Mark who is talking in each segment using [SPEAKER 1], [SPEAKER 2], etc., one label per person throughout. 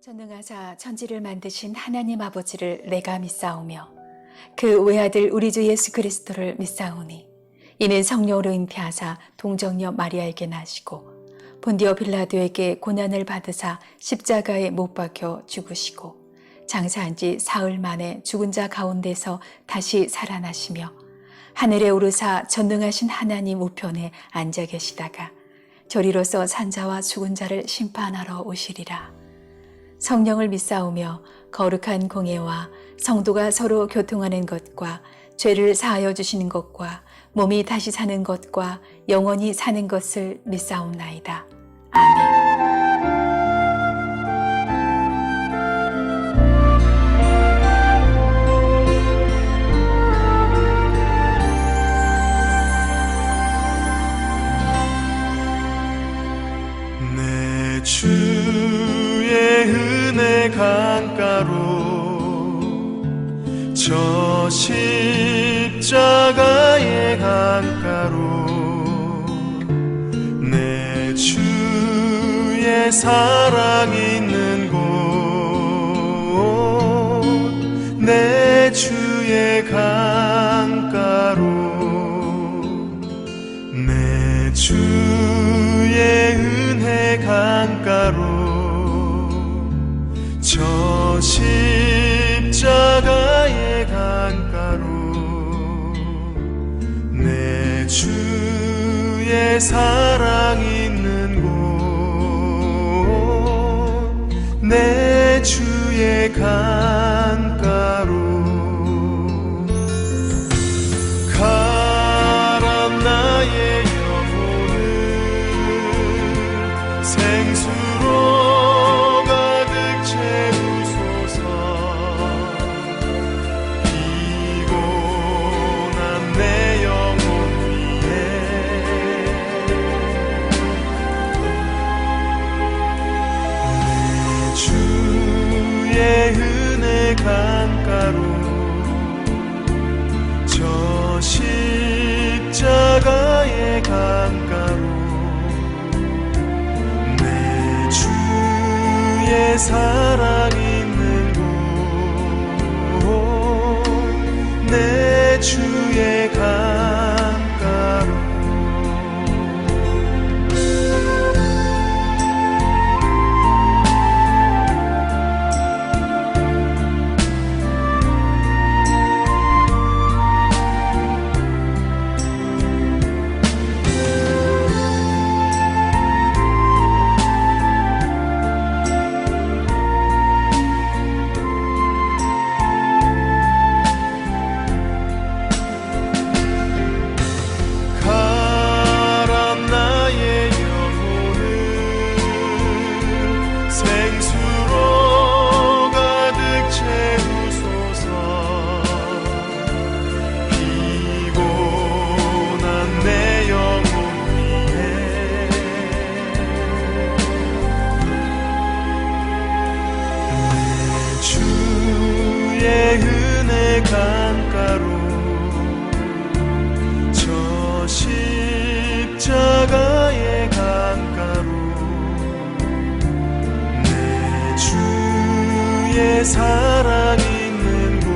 [SPEAKER 1] 전능하사 천지를 만드신 하나님 아버지를 내가 믿사오며 그 외아들 우리 주 예수 그리스도를 믿사오니 이는 성령으로 잉태하사 동정녀 마리아에게 나시고 본디오 빌라도에게 고난을 받으사 십자가에 못 박혀 죽으시고 장사한 지 사흘 만에 죽은 자 가운데서 다시 살아나시며 하늘에 오르사 전능하신 하나님 우편에 앉아 계시다가 저리로서 산자와 죽은 자를 심판하러 오시리라. 성령을 믿사오며 거룩한 공예와 성도가 서로 교통하는 것과 죄를 사하여 주시는 것과 몸이 다시 사는 것과 영원히 사는 것을 믿사옵나이다. 아멘.
[SPEAKER 2] 내 주의 은혜 강가로 저 십자가의 강가로 내 주의 사랑 있는 곳 내 주의 강가로 내 주의 은혜 강가로 저 십자가의 강가로 내 주의 사랑 있는 곳 내 주의 강가로 가란 나의 영혼을 생수로 가득 채우소서 피곤한 내 영혼 위에 내 주의 은혜 강가로 저 십자가의 강가로 내 주의 사랑 있는 곳 내 주의 강가로 가란 나의 영혼을 생수로 가득 채우소서 피곤한 내 영혼 위에 내 주의 은혜 강가로 저 십자가의 강가로 내 주의 사랑 있는 곳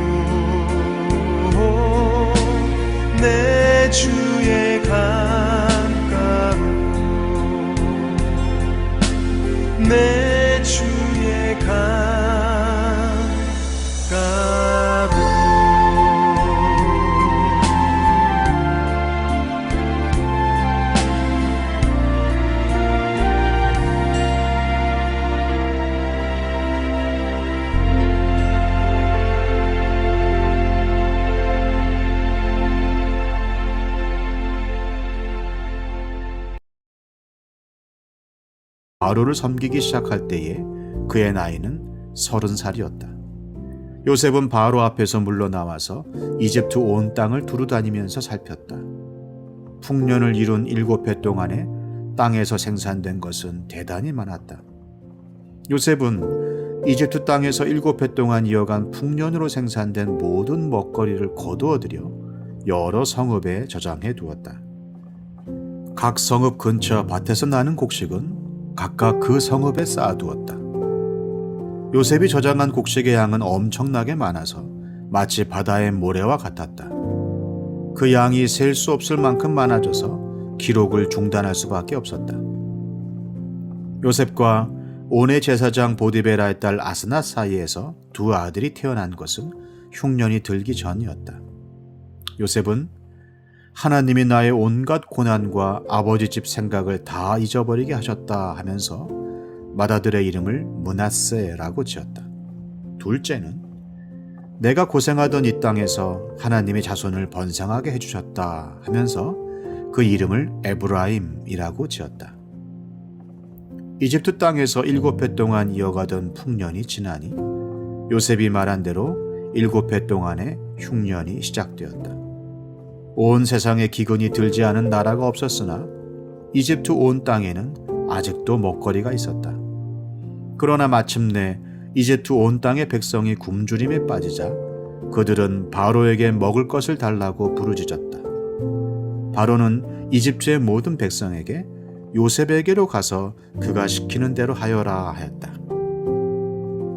[SPEAKER 2] 내 주의 강가로 내 주의 강가로
[SPEAKER 3] 바로를 섬기기 시작할 때에 그의 나이는 30살이었다. 요셉은 바로 앞에서 물러나와서 이집트 온 땅을 두루다니면서 살폈다. 풍년을 이룬 7해 동안에 땅에서 생산된 것은 대단히 많았다. 요셉은 이집트 땅에서 7해 동안 이어간 풍년으로 생산된 모든 먹거리를 거두어들여 여러 성읍에 저장해 두었다. 각 성읍 근처 밭에서 나는 곡식은 각각 그 성읍에 쌓아두었다. 요셉이 저장한 곡식의 양은 엄청나게 많아서 마치 바다의 모래와 같았다. 그 양이 셀 수 없을 만큼 많아져서 기록을 중단할 수밖에 없었다. 요셉과 온의 제사장 보디베라의 딸 아스낫 사이에서 두 아들이 태어난 것은 흉년이 들기 전이었다. 요셉은 하나님이 나의 온갖 고난과 아버지 집 생각을 다 잊어버리게 하셨다 하면서 맏아들의 이름을 므낫세라고 지었다. 둘째는 내가 고생하던 이 땅에서 하나님의 자손을 번성하게 해주셨다 하면서 그 이름을 에브라임이라고 지었다. 이집트 땅에서 7해 동안 이어가던 풍년이 지나니 요셉이 말한 대로 7해 동안의 흉년이 시작되었다. 온 세상에 기근이 들지 않은 나라가 없었으나 이집트 온 땅에는 아직도 먹거리가 있었다. 그러나 마침내 이집트 온 땅의 백성이 굶주림에 빠지자 그들은 바로에게 먹을 것을 달라고 부르짖었다. 바로는 이집트의 모든 백성에게 요셉에게로 가서 그가 시키는 대로 하여라 하였다.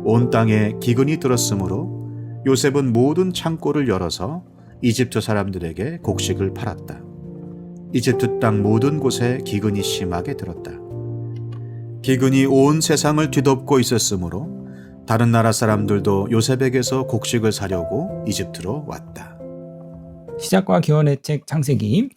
[SPEAKER 3] 온 땅에 기근이 들었으므로 요셉은 모든 창고를 열어서 이집트 사람들에게 곡식을 팔았다. 이집트 땅 모든 곳에 기근이 심하게 들었다. 기근이 온 세상을 뒤덮고 있었으므로 다른 나라 사람들도 요셉에게서 곡식을 사려고 이집트로 왔다.
[SPEAKER 4] 시작과 기원의 책 창세기.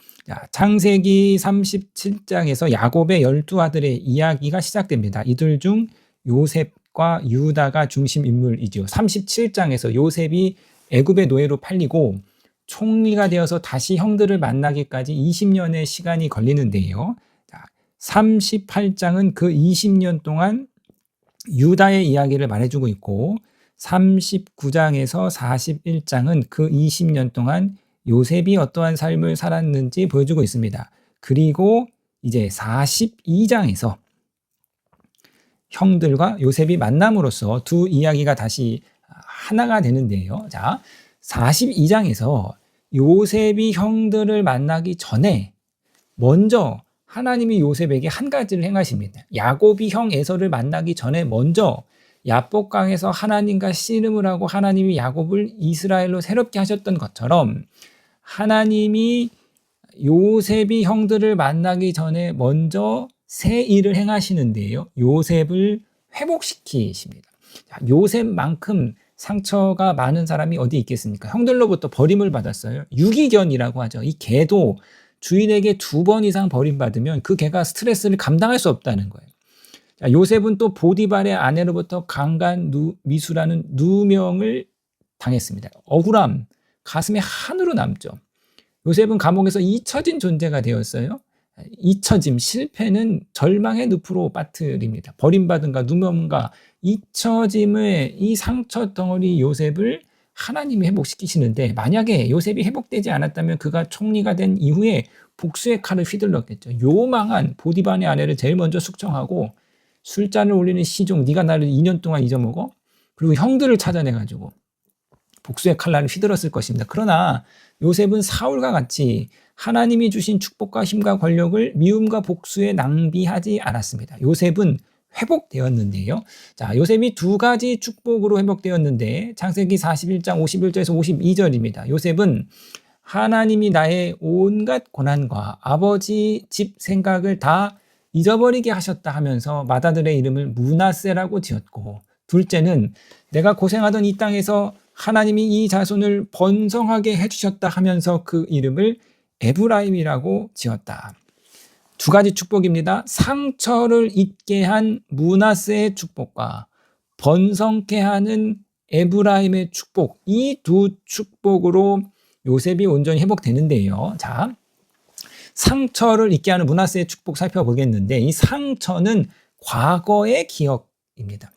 [SPEAKER 4] 창세기 37장에서 야곱의 12아들의 이야기가 시작됩니다. 이들 중 요셉과 유다가 중심 인물이죠. 37장에서 요셉이 애굽의 노예로 팔리고 총리가 되어서 다시 형들을 만나기까지 20년의 시간이 걸리는데요. 38장은 그 20년 동안 유다의 이야기를 말해주고 있고 39장에서 41장은 그 20년 동안 요셉이 어떠한 삶을 살았는지 보여주고 있습니다. 그리고 이제 42장에서 형들과 요셉이 만남으로써 두 이야기가 다시 하나가 되는데요. 자, 42장에서 요셉이 형들을 만나기 전에 먼저 하나님이 요셉에게 한 가지를 행하십니다. 야곱이 형 에서를 만나기 전에 먼저 야복강에서 하나님과 씨름을 하고 하나님이 야곱을 이스라엘로 새롭게 하셨던 것처럼 하나님이 요셉이 형들을 만나기 전에 먼저 새 일을 행하시는데요. 요셉을 회복시키십니다. 요셉만큼 상처가 많은 사람이 어디 있겠습니까? 형들로부터 버림을 받았어요. 유기견이라고 하죠. 이 개도 주인에게 2번 이상 버림받으면 그 개가 스트레스를 감당할 수 없다는 거예요. 자, 요셉은 또 보디발의 아내로부터 강간 미수라는 누명을 당했습니다. 억울함, 가슴에 한으로 남죠. 요셉은 감옥에서 잊혀진 존재가 되었어요. 잊혀짐, 실패는 절망의 늪으로 빠뜨립니다. 버림받은가 누명과 잊혀짐의 이 상처 덩어리 요셉을 하나님이 회복시키시는데 만약에 요셉이 회복되지 않았다면 그가 총리가 된 이후에 복수의 칼을 휘둘렀겠죠. 요망한 보디발의 아내를 제일 먼저 숙청하고 술잔을 올리는 시종, 네가 나를 2년 동안 잊어먹어? 그리고 형들을 찾아내가지고 복수의 칼날을 휘둘렀을 것입니다. 그러나 요셉은 사울과 같이 하나님이 주신 축복과 힘과 권력을 미움과 복수에 낭비하지 않았습니다. 요셉은 회복되었는데요. 자, 요셉이 2가지 축복으로 회복되었는데 창세기 41장 51절에서 52절입니다. 요셉은 하나님이 나의 온갖 고난과 아버지 집 생각을 다 잊어버리게 하셨다 하면서 맏아들의 이름을 므낫세라고 지었고, 둘째는 내가 고생하던 이 땅에서 하나님이 이 자손을 번성하게 해주셨다 하면서 그 이름을 에브라임이라고 지었다. 2가지 축복입니다. 상처를 잊게 한 므낫세의 축복과 번성케 하는 에브라임의 축복, 이 두 축복으로 요셉이 온전히 회복되는데요. 자, 상처를 잊게 하는 므낫세의 축복 살펴보겠는데 이 상처는 과거의 기억입니다.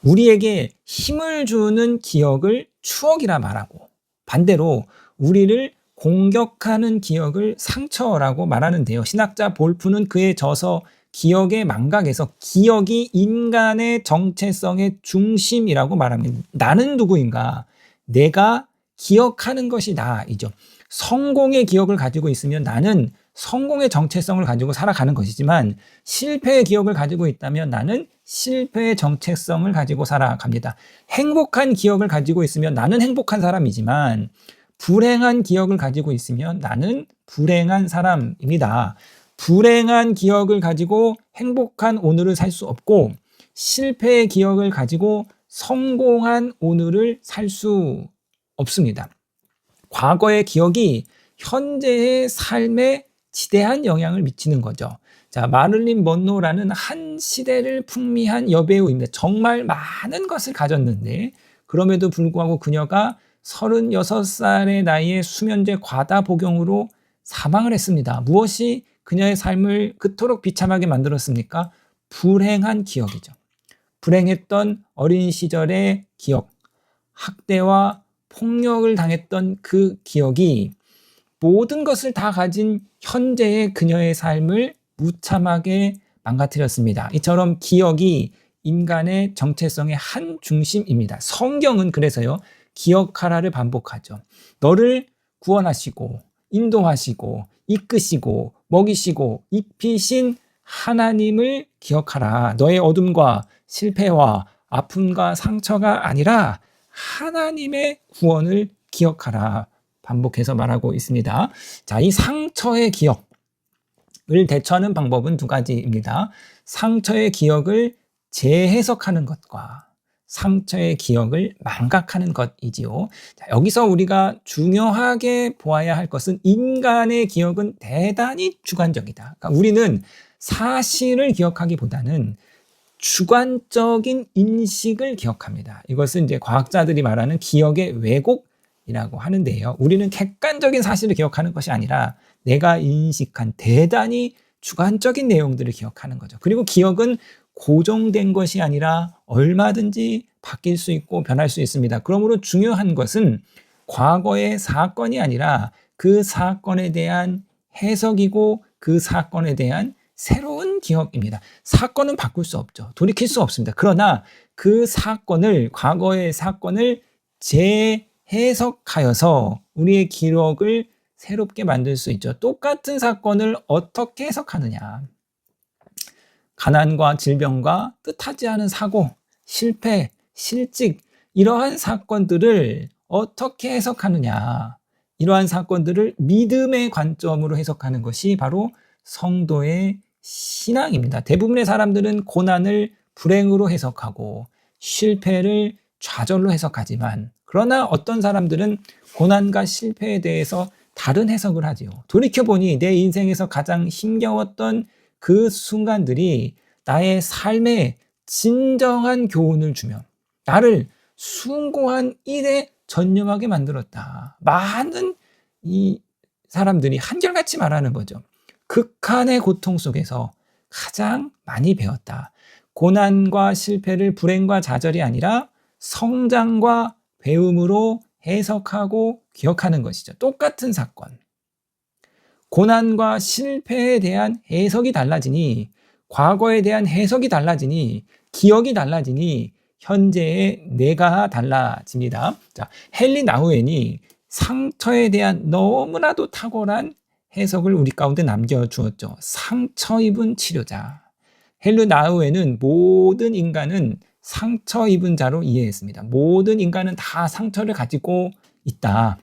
[SPEAKER 4] 우리에게 힘을 주는 기억을 추억이라 말하고 반대로 우리를 공격하는 기억을 상처라고 말하는데요. 신학자 볼프는 그의 저서 기억의 망각에서 기억이 인간의 정체성의 중심이라고 말합니다. 나는 누구인가? 내가 기억하는 것이 나이죠. 성공의 기억을 가지고 있으면 나는 성공의 정체성을 가지고 살아가는 것이지만 실패의 기억을 가지고 있다면 나는 실패의 정체성을 가지고 살아갑니다. 행복한 기억을 가지고 있으면 나는 행복한 사람이지만 불행한 기억을 가지고 있으면 나는 불행한 사람입니다. 불행한 기억을 가지고 행복한 오늘을 살 수 없고 실패의 기억을 가지고 성공한 오늘을 살 수 없습니다. 과거의 기억이 현재의 삶에 지대한 영향을 미치는 거죠. 자, 마릴린 먼로라는 한 시대를 풍미한 여배우입니다. 정말 많은 것을 가졌는데 그럼에도 불구하고 그녀가 36살의 나이에 수면제 과다 복용으로 사망을 했습니다. 무엇이 그녀의 삶을 그토록 비참하게 만들었습니까? 불행한 기억이죠. 불행했던 어린 시절의 기억, 학대와 폭력을 당했던 그 기억이 모든 것을 다 가진 현재의 그녀의 삶을 무참하게 망가뜨렸습니다. 이처럼 기억이 인간의 정체성의 한 중심입니다. 성경은 그래서요, 기억하라를 반복하죠. 너를 구원하시고 인도하시고 이끄시고 먹이시고 입히신 하나님을 기억하라. 너의 어둠과 실패와 아픔과 상처가 아니라 하나님의 구원을 기억하라. 반복해서 말하고 있습니다. 자, 이 상처의 기억을 대처하는 방법은 두 가지입니다. 상처의 기억을 재해석하는 것과 상처의 기억을 망각하는 것이지요. 자, 여기서 우리가 중요하게 보아야 할 것은 인간의 기억은 대단히 주관적이다. 그러니까 우리는 사실을 기억하기보다는 주관적인 인식을 기억합니다. 이것은 이제 과학자들이 말하는 기억의 왜곡이라고 하는데요. 우리는 객관적인 사실을 기억하는 것이 아니라 내가 인식한 대단히 주관적인 내용들을 기억하는 거죠. 그리고 기억은 고정된 것이 아니라 얼마든지 바뀔 수 있고 변할 수 있습니다. 그러므로 중요한 것은 과거의 사건이 아니라 그 사건에 대한 해석이고 그 사건에 대한 새로운 기억입니다. 사건은 바꿀 수 없죠. 돌이킬 수 없습니다. 그러나 그 사건을, 과거의 사건을 재해석하여서 우리의 기록을 새롭게 만들 수 있죠. 똑같은 사건을 어떻게 해석하느냐. 가난과 질병과 뜻하지 않은 사고, 실패, 실직, 이러한 사건들을 어떻게 해석하느냐. 이러한 사건들을 믿음의 관점으로 해석하는 것이 바로 성도의 신앙입니다. 대부분의 사람들은 고난을 불행으로 해석하고 실패를 좌절로 해석하지만, 그러나 어떤 사람들은 고난과 실패에 대해서 다른 해석을 하지요. 돌이켜보니 내 인생에서 가장 힘겨웠던 그 순간들이 나의 삶에 진정한 교훈을 주며 나를 숭고한 일에 전념하게 만들었다. 많은 이 사람들이 한결같이 말하는 거죠. 극한의 고통 속에서 가장 많이 배웠다. 고난과 실패를 불행과 좌절이 아니라 성장과 배움으로 해석하고 기억하는 것이죠. 똑같은 사건. 고난과 실패에 대한 해석이 달라지니, 과거에 대한 해석이 달라지니, 기억이 달라지니 현재의 내가 달라집니다. 자, 헨리 나우엔이 상처에 대한 너무나도 탁월한 해석을 우리 가운데 남겨주었죠. 상처 입은 치료자. 헨리 나우엔은 모든 인간은 상처 입은 자로 이해했습니다. 모든 인간은 다 상처를 가지고 있다.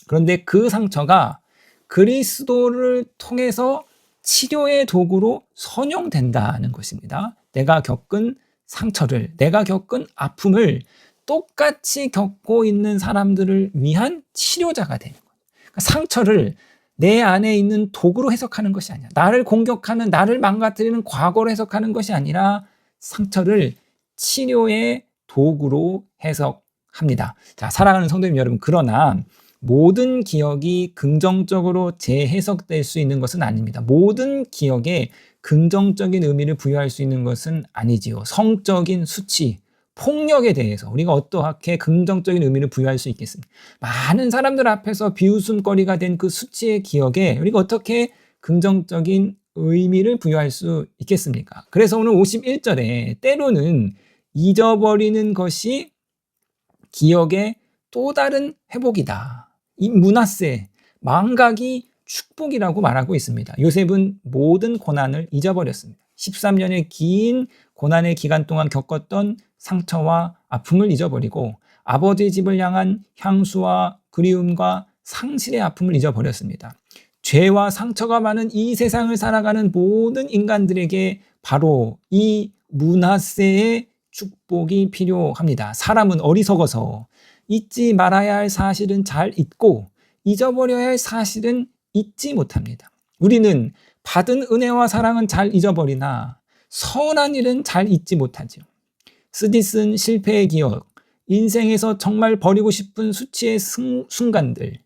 [SPEAKER 4] 그런데 그 상처가 그리스도를 통해서 치료의 도구로 선용된다는 것입니다. 내가 겪은 상처를, 내가 겪은 아픔을 똑같이 겪고 있는 사람들을 위한 치료자가 되는 거예요. 그러니까 상처를 내 안에 있는 도구로 해석하는 것이 아니야. 나를 공격하는, 나를 망가뜨리는 과거로 해석하는 것이 아니라 상처를 치료의 도구로 해석합니다. 자, 사랑하는 성도님 여러분, 그러나 모든 기억이 긍정적으로 재해석될 수 있는 것은 아닙니다. 모든 기억에 긍정적인 의미를 부여할 수 있는 것은 아니지요. 성적인 수치, 폭력에 대해서 우리가 어떻게 긍정적인 의미를 부여할 수 있겠습니까? 많은 사람들 앞에서 비웃음거리가 된 그 수치의 기억에 우리가 어떻게 긍정적인 의미를 부여할 수 있겠습니까? 그래서 오늘 51절에 때로는 잊어버리는 것이 기억의 또 다른 회복이다. 이 문하세, 망각이 축복이라고 말하고 있습니다. 요셉은 모든 고난을 잊어버렸습니다. 13년의 긴 고난의 기간 동안 겪었던 상처와 아픔을 잊어버리고 아버지의 집을 향한 향수와 그리움과 상실의 아픔을 잊어버렸습니다. 죄와 상처가 많은 이 세상을 살아가는 모든 인간들에게 바로 이 므낫세의 축복이 필요합니다. 사람은 어리석어서 잊지 말아야 할 사실은 잘 잊고 잊어버려야 할 사실은 잊지 못합니다. 우리는 받은 은혜와 사랑은 잘 잊어버리나 선한 일은 잘 잊지 못하죠. 쓰디쓴 실패의 기억, 인생에서 정말 버리고 싶은 수치의 순간들,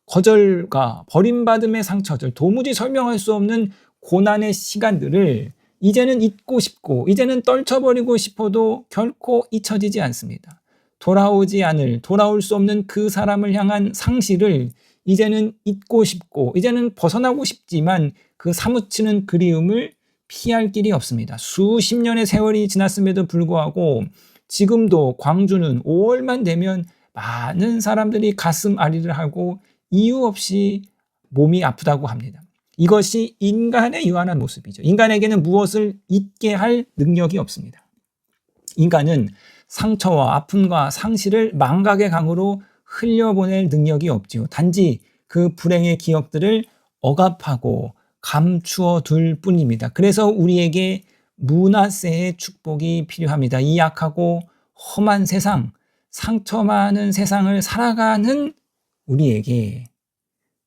[SPEAKER 4] 거절과 버림받음의 상처들, 도무지 설명할 수 없는 고난의 시간들을 이제는 잊고 싶고 이제는 떨쳐버리고 싶어도 결코 잊혀지지 않습니다. 돌아올 수 없는 그 사람을 향한 상실을 이제는 잊고 싶고 이제는 벗어나고 싶지만 그 사무치는 그리움을 피할 길이 없습니다. 수십 년의 세월이 지났음에도 불구하고 지금도 광주는 5월만 되면 많은 사람들이 가슴 아리를 하고 이유 없이 몸이 아프다고 합니다. 이것이 인간의 유한한 모습이죠. 인간에게는 무엇을 잊게 할 능력이 없습니다. 인간은 상처와 아픔과 상실을 망각의 강으로 흘려보낼 능력이 없지요. 단지 그 불행의 기억들을 억압하고 감추어 둘 뿐입니다. 그래서 우리에게 므낫세의 축복이 필요합니다. 이 약하고 험한 세상, 상처 많은 세상을 살아가는 우리에게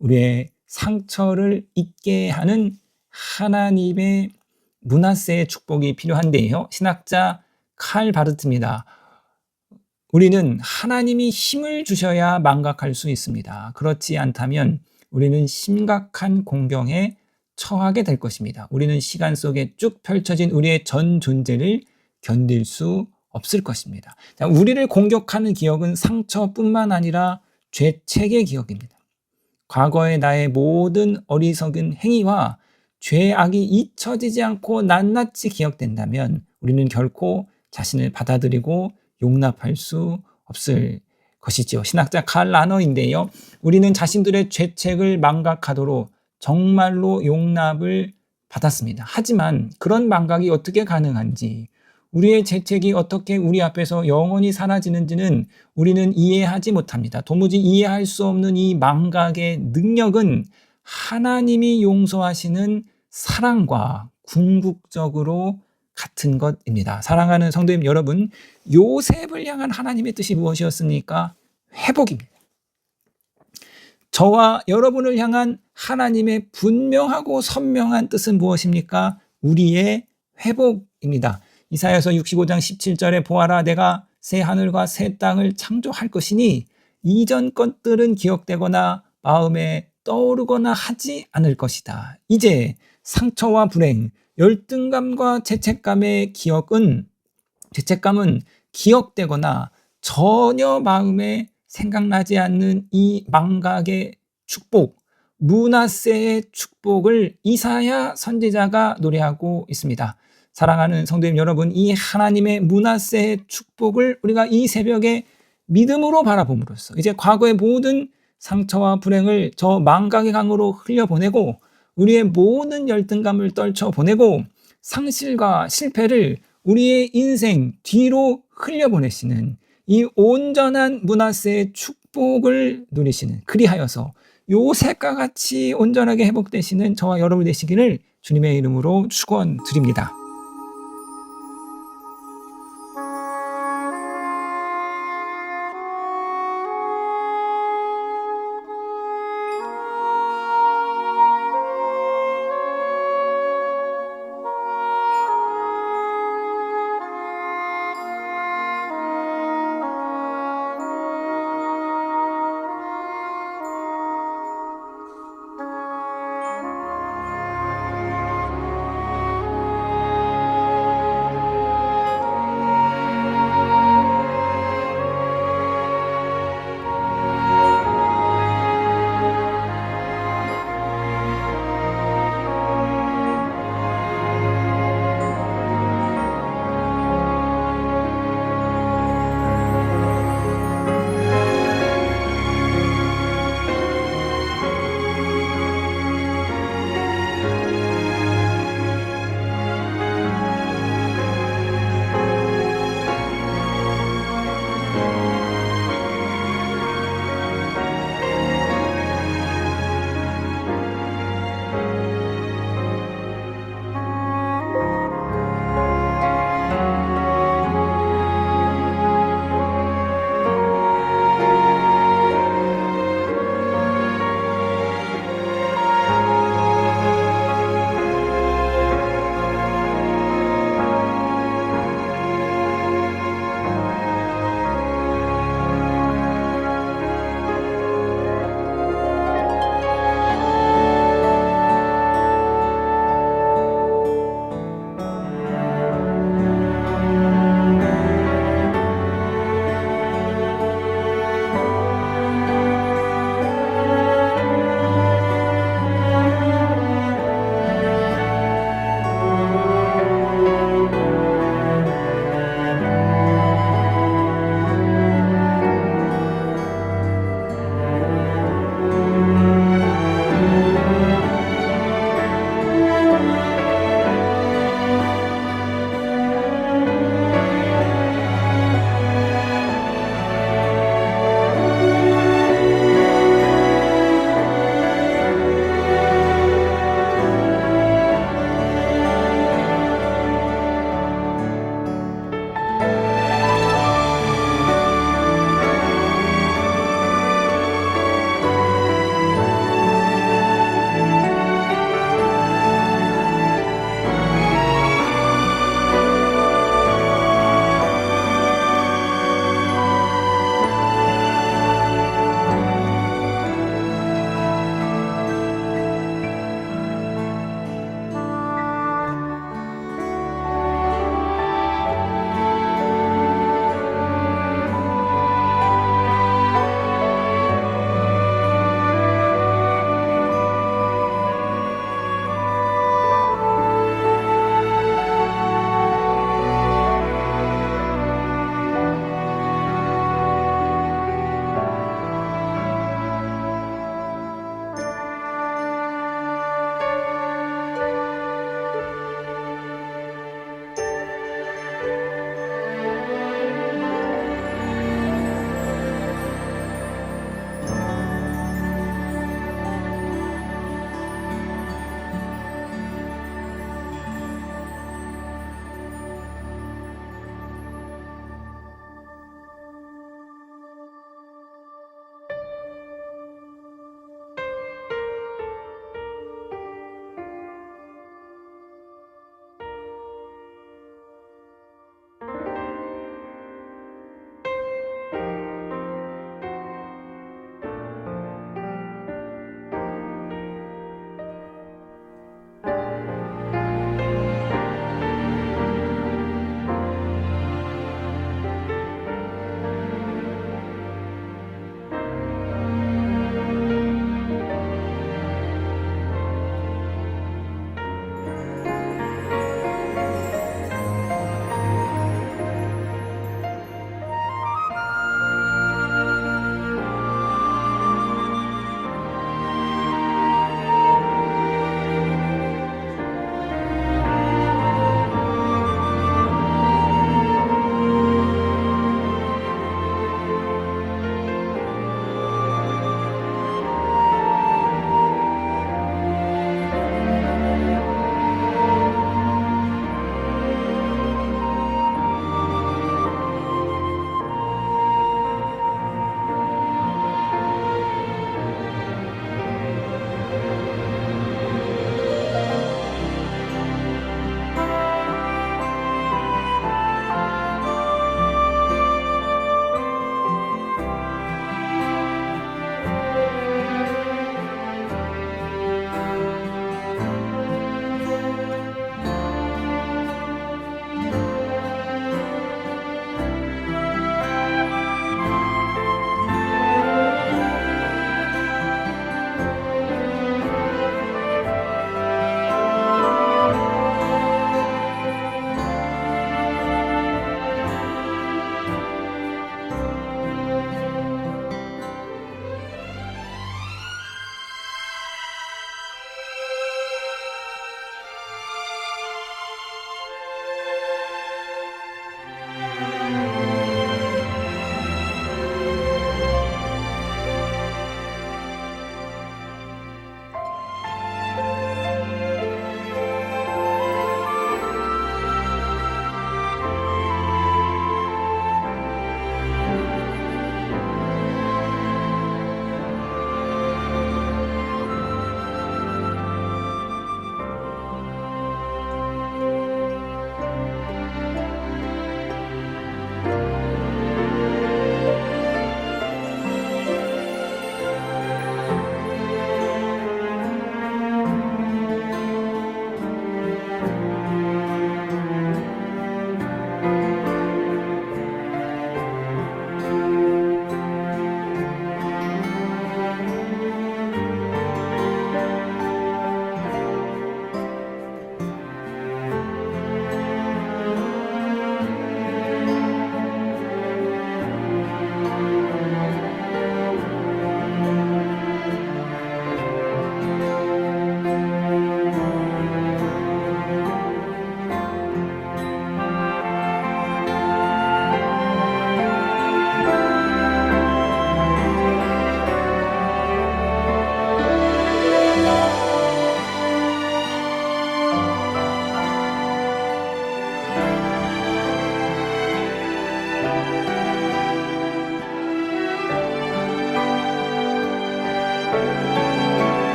[SPEAKER 4] 우리의 상처를 잊게 하는 하나님의 므낫세의 축복이 필요한데요. 신학자 칼 바르트입니다. 우리는 하나님이 힘을 주셔야 망각할 수 있습니다. 그렇지 않다면 우리는 심각한 공경에 처하게 될 것입니다. 우리는 시간 속에 쭉 펼쳐진 우리의 전 존재를 견딜 수 없을 것입니다. 우리를 공격하는 기억은 상처뿐만 아니라 죄책의 기억입니다. 과거의 나의 모든 어리석은 행위와 죄악이 잊혀지지 않고 낱낱이 기억된다면 우리는 결코 자신을 받아들이고 용납할 수 없을 것이죠. 신학자 칼 라너인데요. 우리는 자신들의 죄책을 망각하도록 정말로 용납을 받았습니다. 하지만 그런 망각이 어떻게 가능한지, 우리의 죄책이 어떻게 우리 앞에서 영원히 사라지는지는 우리는 이해하지 못합니다. 도무지 이해할 수 없는 이 망각의 능력은 하나님이 용서하시는 사랑과 궁극적으로 같은 것입니다. 사랑하는 성도님 여러분, 요셉을 향한 하나님의 뜻이 무엇이었습니까? 회복입니다. 저와 여러분을 향한 하나님의 분명하고 선명한 뜻은 무엇입니까? 우리의 회복입니다. 이사야서 65장 17절에 보아라, 내가 새 하늘과 새 땅을 창조할 것이니 이전 것들은 기억되거나 마음에 떠오르거나 하지 않을 것이다. 이제 상처와 불행, 열등감과 죄책감은 기억되거나 전혀 마음에 생각나지 않는 이 망각의 축복, 므낫세의 축복을 이사야 선지자가 노래하고 있습니다. 사랑하는 성도님 여러분, 이 하나님의 므낫세의 축복을 우리가 이 새벽에 믿음으로 바라봄으로써 이제 과거의 모든 상처와 불행을 저 망각의 강으로 흘려보내고 우리의 모든 열등감을 떨쳐보내고 상실과 실패를 우리의 인생 뒤로 흘려보내시는 이 온전한 므낫세의 축복을 누리시는, 그리하여서 요셉과 같이 온전하게 회복되시는 저와 여러분 되시기를 주님의 이름으로 축원드립니다.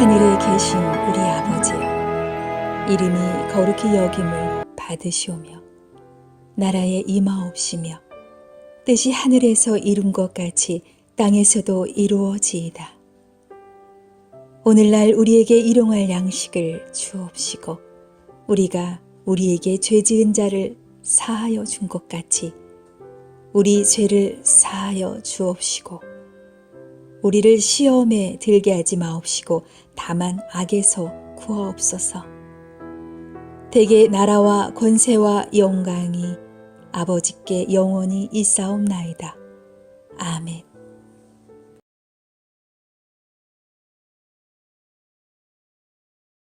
[SPEAKER 1] 하늘에 계신 우리 아버지여, 이름이 거룩히 여김을 받으시오며 나라에 임하옵시며 뜻이 하늘에서 이룬 것 같이 땅에서도 이루어지이다. 오늘날 우리에게 일용할 양식을 주옵시고 우리가 우리에게 죄 지은 자를 사하여 준 것 같이 우리 죄를 사하여 주옵시고 우리를 시험에 들게 하지 마옵시고 다만 악에서 구하옵소서. 대개 나라와 권세와 영광이 아버지께 영원히 있사옵나이다. 아멘.